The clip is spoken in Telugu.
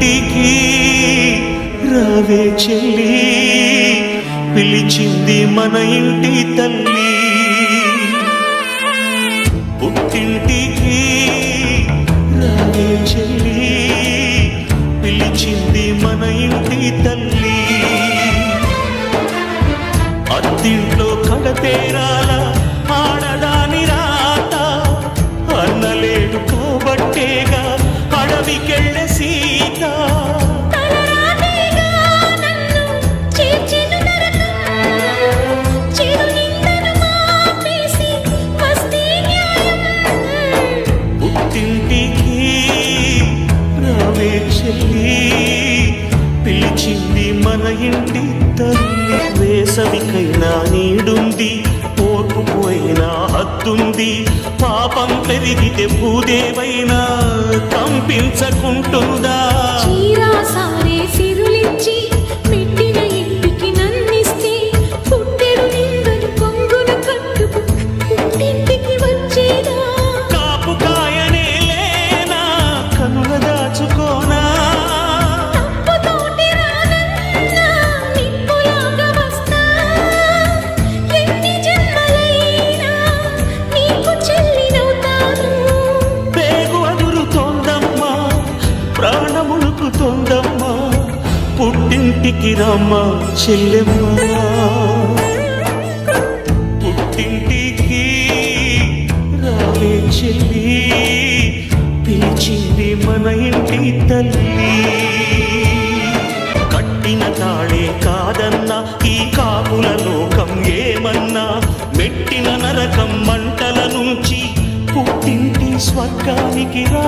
పుట్టింటికి రావే చెల్లి పిలిచింది మన ఇంటి తల్లి పుట్టింటికి రావే చెల్లి పిలిచింది మన ఇంటి తల్లి అత్తింట్లో కడతేరాల ఆడదాని రాత అన్నలేడు కాబట్టేగా అడవికెళ్ళే సీత పుట్టింటికి రావే చెల్లి పిలిచింది మన ఇంటి తల్లి వేసవికైనా నీడుంది ఓర్పుపోయినా హద్దుంది పాపం పెరిగితే భూదేవైనా కంపించకుంటుందా కాపుకాయనే లేనా కనుల దాచుకోనా ప్రాణమునుకుతోందమ్మా పుట్టింటికి రమ్మా చెల్లెమ్మా పుట్టింటికి రావే చెల్లి పిలిచింది మన ఇంటి తల్లి కట్టిన తాళే కాదన్నా ఈ కాపుల లోకం ఏమన్నా మెట్టిన నరకం మంటల నుంచి పుట్టింటి స్వర్గానికి రా